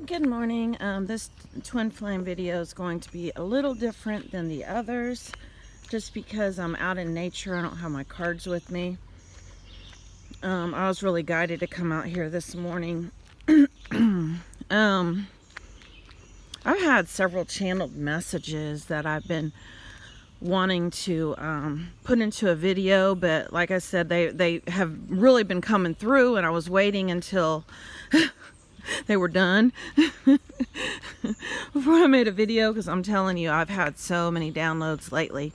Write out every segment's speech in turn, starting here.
Good morning. This twin flame video is going to be a little different than the others just because I'm out in nature. I don't have my cards with me. I was really guided to come out here this morning. I've had several channeled messages that I've been wanting to put into a video, but like I said, they have really been coming through, and I was waiting until they were done before I made a video, because I'm telling you, I've had so many downloads lately,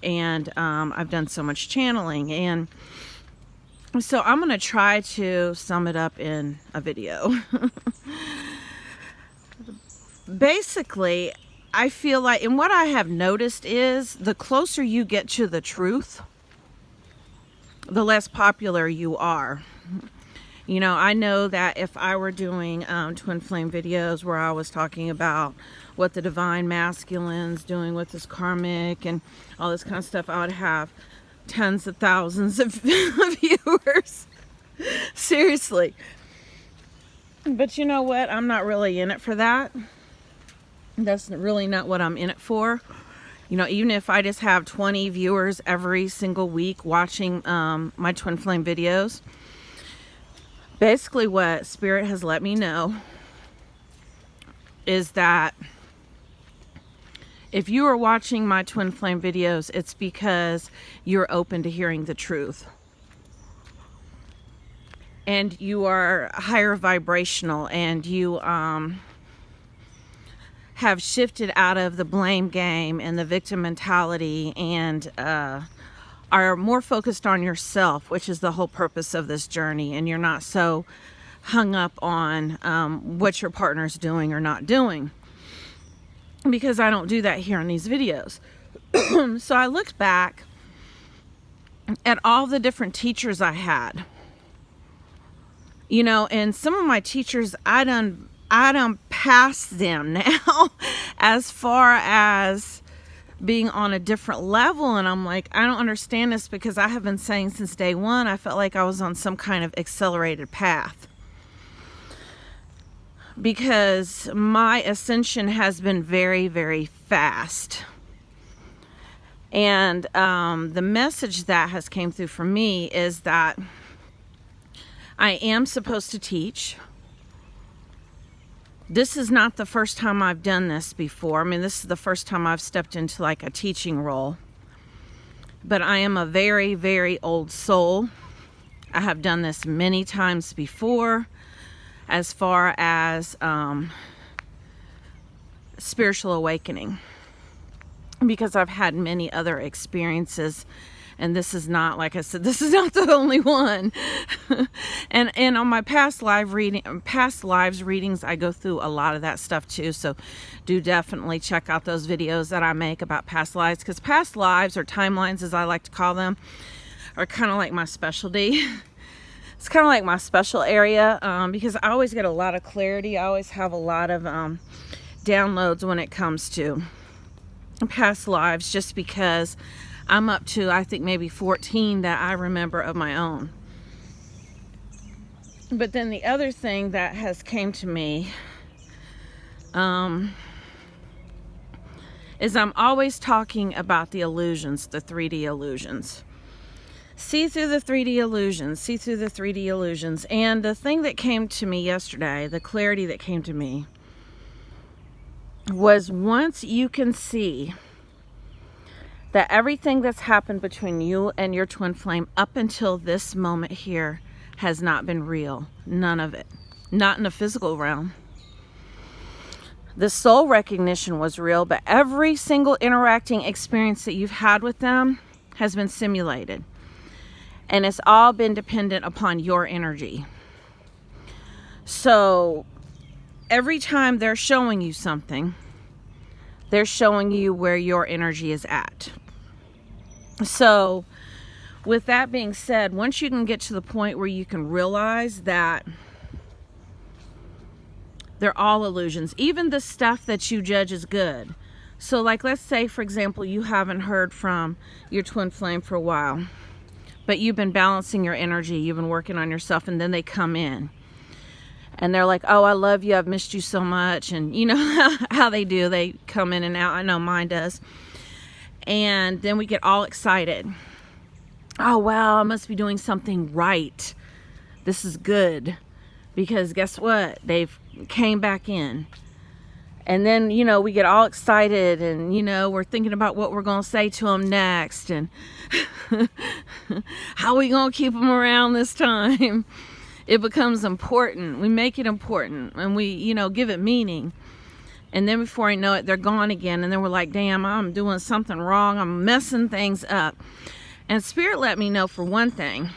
and I've done so much channeling, and so I'm going to try to sum it up in a video. Basically, I feel like, and what I have noticed is the closer you get to the truth, the less popular you are. You know, I know that if I were doing twin flame videos where I was talking about what the divine masculine's doing with this karmic and all this kind of stuff, I would have tens of thousands of viewers. Seriously. But you know what? I'm not really in it for that. That's really not what I'm in it for. You know, even if I just have 20 viewers every single week watching my twin flame videos, basically what Spirit has let me know is that if you are watching my twin flame videos, it's because you're open to hearing the truth. And you are higher vibrational, and you have shifted out of the blame game and the victim mentality, and are more focused on yourself, which is the whole purpose of this journey. And you're not so hung up on what your partner's doing or not doing, because I don't do that here in these videos. So I looked back at all the different teachers I had, you know, and some of my teachers, I done passed them now as far as being on a different level. And I'm like, I don't understand this, because I have been saying since day one, I felt like I was on some kind of accelerated path, because my ascension has been very, very fast. And the message that has came through for me is that I am supposed to teach. This is not the first time I've done this before. I mean, this is the first time I've stepped into like a teaching role. But I am a very, very old soul. I have done this many times before, as far as spiritual awakening, because I've had many other experiences. And this is not, like I said, this is not the only one. and on my past lives readings, I go through a lot of that stuff too. So do definitely check out those videos that I make about past lives, because past lives, or timelines as I like to call them, are kind of like my specialty. It's kind of like my special area, because I always get a lot of clarity. I always have a lot of downloads when it comes to past lives, just because I'm up to, I think, maybe 14 that I remember of my own. But then the other thing that has came to me is I'm always talking about the illusions, the 3D illusions. See through the 3D illusions, see through the 3D illusions. And the thing that came to me yesterday, the clarity that came to me, was once you can see that everything that's happened between you and your twin flame up until this moment here has not been real. None of it. Not in the physical realm. The soul recognition was real, but every single interacting experience that you've had with them has been simulated. And it's all been dependent upon your energy. So every time they're showing you something, they're showing you where your energy is at. So with that being said, once you can get to the point where you can realize that they're all illusions, even the stuff that you judge as good. So like, let's say, for example, you haven't heard from your twin flame for a while, but you've been balancing your energy, you've been working on yourself, and then they come in. And they're like, oh, I love you, I've missed you so much. And you know how they do, they come in and out. I know mine does. And then we get all excited. Oh, wow, I must be doing something right. This is good. Because guess what? They've came back in. And then, you know, we get all excited and, you know, we're thinking about what we're going to say to them next and how we going to keep them around this time. It becomes important. We make it important and we, you know, give it meaning. And then before I know it, they're gone again. And then we're like, damn, I'm doing something wrong. I'm messing things up. And Spirit let me know, for one thing,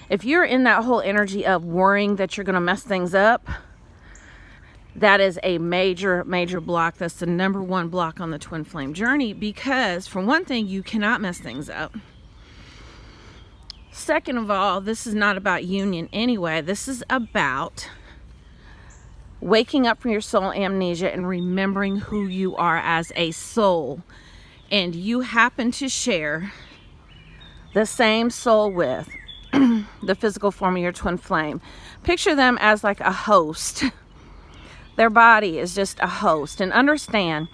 if you're in that whole energy of worrying that you're going to mess things up, that is a major, major block. That's the number one block on the twin flame journey, because for one thing, you cannot mess things up. Second of all, this is not about union anyway. This is about waking up from your soul amnesia and remembering who you are as a soul. And you happen to share the same soul with the physical form of your twin flame. Picture them as like a host. Their body is just a host. And understand,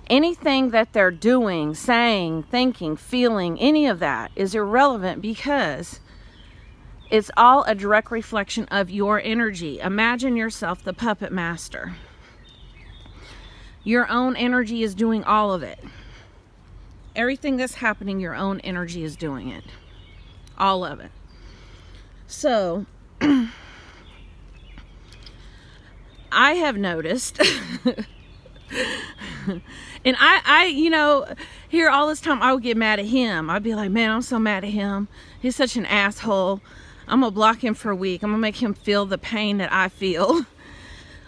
anything that they're doing, saying, thinking, feeling, any of that is irrelevant, because it's all a direct reflection of your energy. Imagine yourself the puppet master. Your own energy is doing all of it. Everything that's happening, your own energy is doing it. All of it. So, I have noticed, and I, you know, here all this time I would get mad at him. I'd be like, man, I'm so mad at him. He's such an asshole. I'm going to block him for a week. I'm going to make him feel the pain that I feel.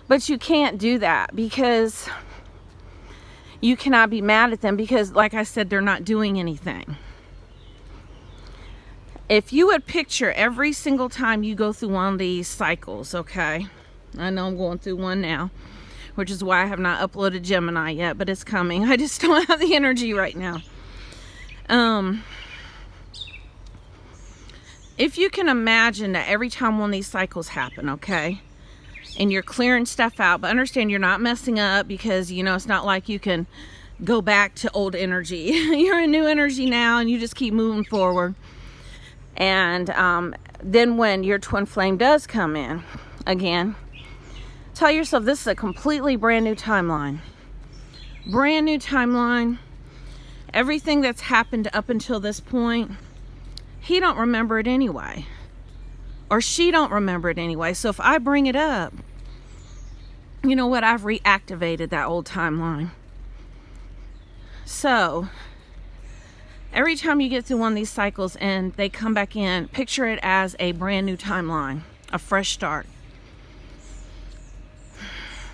But you can't do that, because you cannot be mad at them, because, like I said, they're not doing anything. If you would picture every single time you go through one of these cycles, okay? I know I'm going through one now, which is why I have not uploaded Gemini yet, but it's coming. I just don't have the energy right now. If you can imagine that every time one of these cycles happen, okay, and you're clearing stuff out, but understand you're not messing up, because, you know, it's not like you can go back to old energy. You're in new energy now, and you just keep moving forward. And then when your twin flame does come in, again, tell yourself this is a completely brand new timeline. Brand new timeline. Everything that's happened up until this point, he don't remember it anyway. Or she don't remember it anyway. So if I bring it up, you know what? I've reactivated that old timeline. So every time you get through one of these cycles and they come back in, picture it as a brand new timeline, a fresh start.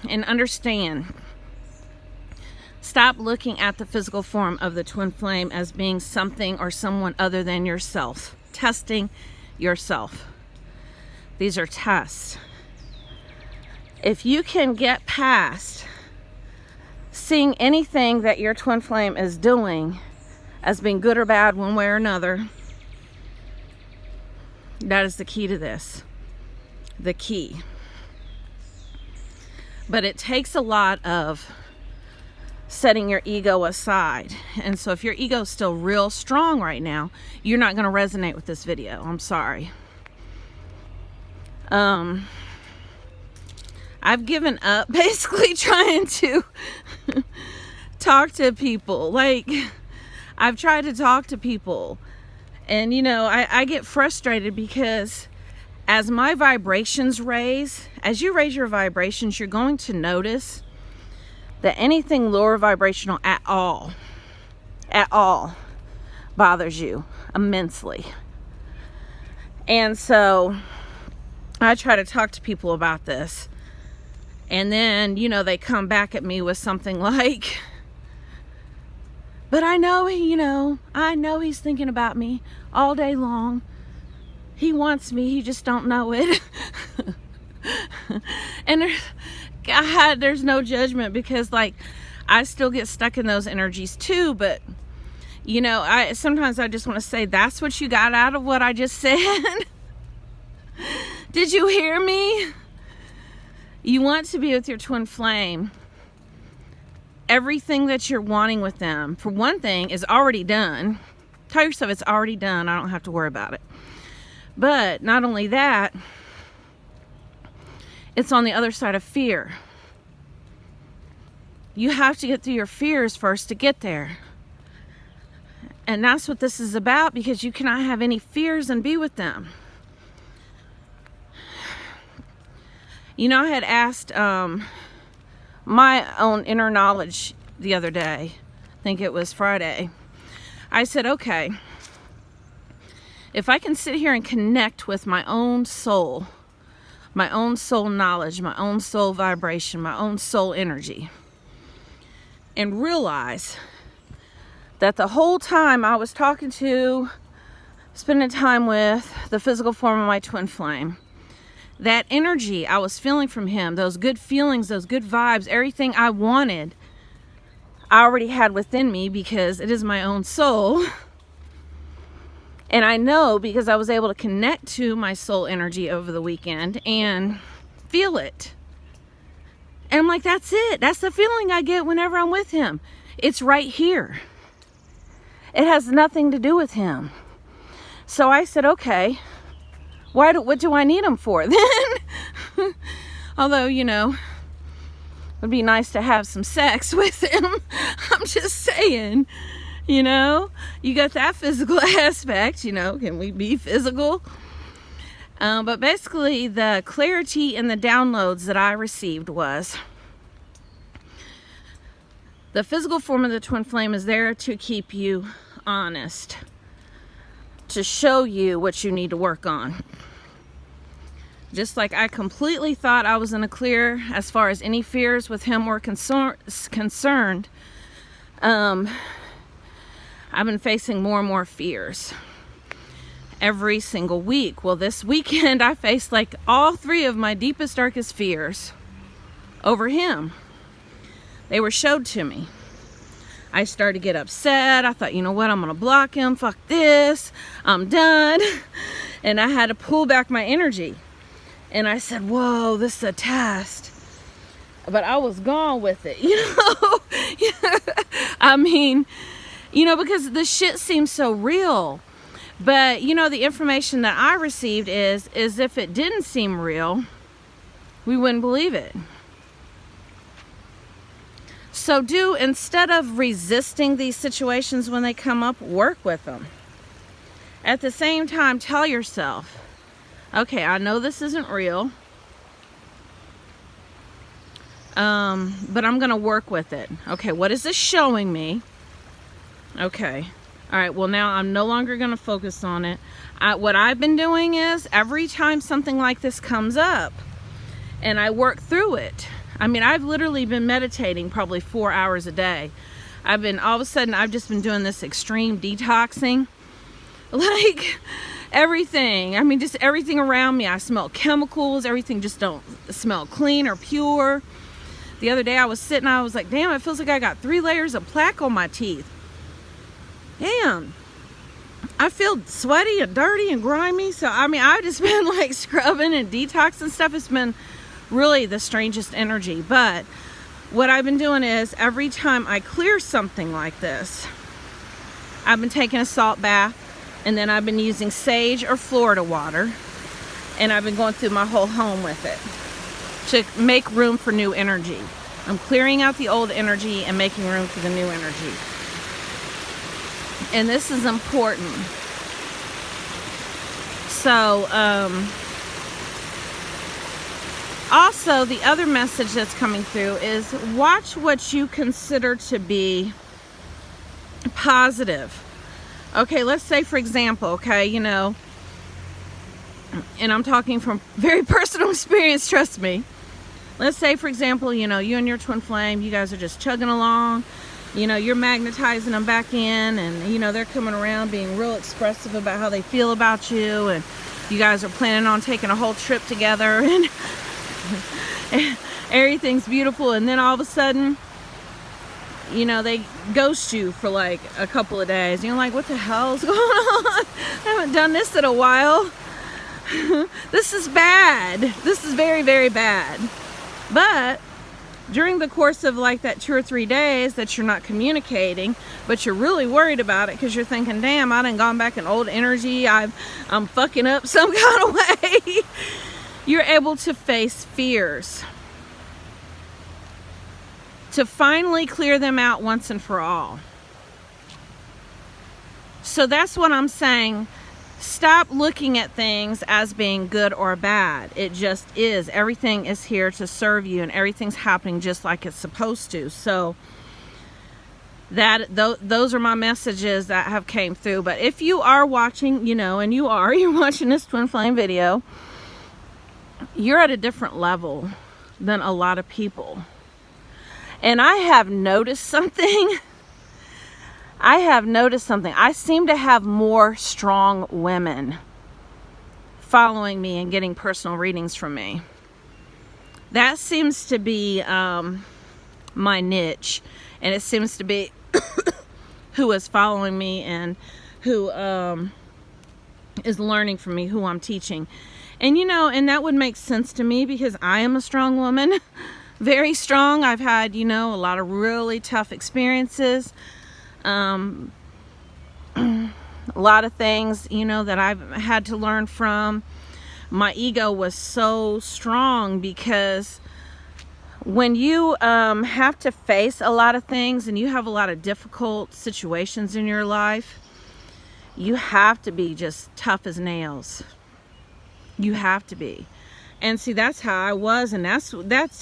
And understand, stop looking at the physical form of the twin flame as being something or someone other than yourself. Testing yourself. These are tests. If you can get past seeing anything that your twin flame is doing as being good or bad one way or another, that is the key to this. The key. But it takes a lot of setting your ego aside. And so if your ego is still real strong right now, you're not going to resonate with this video. I'm sorry. I've given up basically trying to talk to people. Like, I've tried to talk to people, and you know, I get frustrated because as my vibrations raise, as you raise your vibrations, you're going to notice that anything lower vibrational at all bothers you immensely. And so I try to talk to people about this, and then, you know, they come back at me with something like, but I know he's thinking about me all day long. He wants me, he just don't know it. And there's no judgment, because like I still get stuck in those energies too. But you know, sometimes I just want to say, that's what you got out of what I just said. Did you hear me? You want to be with your twin flame. Everything that you're wanting with them, for one thing, is already done. Tell yourself it's already done. I don't have to worry about it. But not only that, it's on the other side of fear. You have to get through your fears first to get there. And that's what this is about, because you cannot have any fears and be with them. You know, I had asked my own inner knowledge the other day. I think it was Friday. I said, okay, if I can sit here and connect with my own soul knowledge, my own soul vibration, my own soul energy, and realize that the whole time I was talking to, spending time with the physical form of my twin flame, that energy I was feeling from him, those good feelings, those good vibes, everything I wanted, I already had within me, because it is my own soul. And I know because I was able to connect to my soul energy over the weekend and feel it. And I'm like, that's it. That's the feeling I get whenever I'm with him. It's right here. It has nothing to do with him. So I said, okay, what do I need him for then? Although, you know, it would be nice to have some sex with him. I'm just saying, you know, you got that physical aspect, you know, can we be physical? But basically the clarity and the downloads that I received was, the physical form of the twin flame is there to keep you honest, to show you what you need to work on. Just like I completely thought I was in a clear as far as any fears with him were concerned, I've been facing more and more fears every single week. Well, this weekend I faced like all three of my deepest, darkest fears over him. They were showed to me. I started to get upset. I thought, you know what, I'm gonna block him. Fuck this. I'm done. And I had to pull back my energy. And I said, whoa, this is a test. But I was gone with it, you know? I mean, you know, because the shit seems so real. But, you know, the information that I received is if it didn't seem real, we wouldn't believe it. So instead of resisting these situations when they come up, work with them. At the same time, tell yourself, okay, I know this isn't real, but I'm going to work with it. Okay, what is this showing me? Okay, all right, well, now I'm no longer going to focus on it. What I've been doing is every time something like this comes up and I work through it, I mean, I've literally been meditating probably 4 hours a day. All of a sudden, I've just been doing this extreme detoxing. Like, everything. I mean, just everything around me. I smell chemicals. Everything just don't smell clean or pure. The other day, I was sitting, I was like, damn, it feels like I got 3 layers of plaque on my teeth. Damn. I feel sweaty and dirty and grimy. So, I mean, I've just been like scrubbing and detoxing stuff. It's been really the strangest energy. But what I've been doing is every time I clear something like this, I've been taking a salt bath, and then I've been using sage or Florida water, and I've been going through my whole home with it to make room for new energy. I'm clearing out the old energy and making room for the new energy. And this is important. So, also, the other message that's coming through is watch what you consider to be positive. Okay, let's say, for example, okay, you know, and I'm talking from very personal experience, trust me. Let's say, for example, you know, you and your twin flame, you guys are just chugging along. You know, you're magnetizing them back in, and, you know, they're coming around being real expressive about how they feel about you, and you guys are planning on taking a whole trip together, and everything's beautiful, and then all of a sudden, you know, they ghost you for like a couple of days. You're like, what the hell is going on? I haven't done this in a while. This is bad. This is very, very bad. But during the course of like that 2 or 3 days that you're not communicating, but you're really worried about it because you're thinking, damn, I done gone back in old energy. I'm fucking up some kind of way. You're able to face fears, to finally clear them out once and for all. So that's what I'm saying. Stop looking at things as being good or bad. It just is. Everything is here to serve you, and everything's happening just like it's supposed to. So those are my messages that have came through. But if you are watching, and you're watching this twin flame video, you're at a different level than a lot of people. And I have noticed something. I seem to have more strong women following me and getting personal readings from me. That seems to be my niche. And it seems to be who is following me and who is learning from me, who I'm teaching. And and that would make sense to me because I am a strong woman. Very strong. I've had, a lot of really tough experiences. A lot of things, that I've had to learn from. My ego was so strong because when you have to face a lot of things and you have a lot of difficult situations in your life, you have to be just tough as nails. You have to be. And see, that's how I was, and that's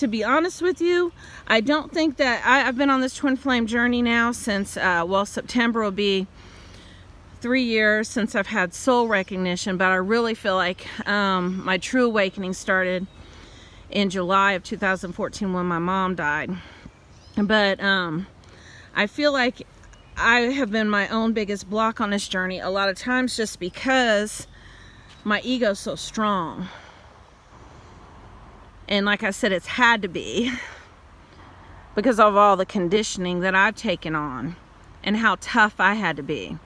to be honest with you, I don't think that I've been on this twin flame journey now since September will be 3 years since I've had soul recognition, but I really feel like my true awakening started in July of 2014 when my mom died. But I feel like I have been my own biggest block on this journey a lot of times just because my ego's so strong. And like I said, it's had to be because of all the conditioning that I've taken on and how tough I had to be.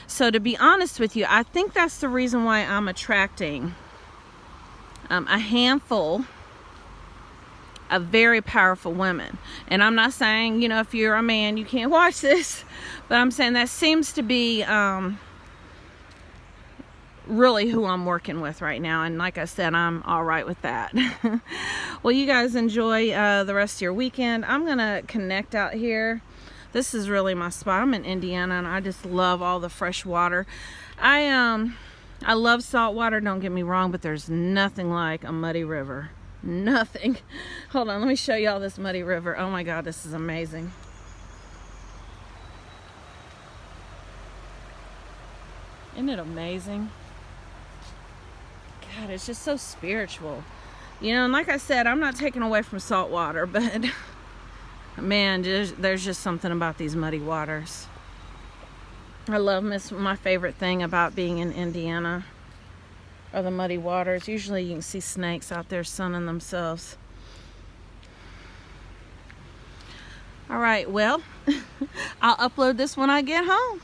So to be honest with you, I think that's the reason why I'm attracting a handful of very powerful women. And I'm not saying, if you're a man, you can't watch this, but I'm saying that seems to be really who I'm working with right now. And like I said, I'm all right with that. Well, you guys enjoy the rest of your weekend. I'm gonna connect out here. This is really my spot. I'm in Indiana and I just love all the fresh water. I love salt water, don't get me wrong, but there's nothing like a muddy river. Nothing. Hold on, let me show y'all this muddy river. Oh my God, this is amazing. Isn't it amazing? God, it's just so spiritual. And like I said, I'm not taking away from salt water, but man, there's just something about these muddy waters. I love my favorite thing about being in Indiana are the muddy waters. Usually you can see snakes out there sunning themselves. All right, well, I'll upload this when I get home.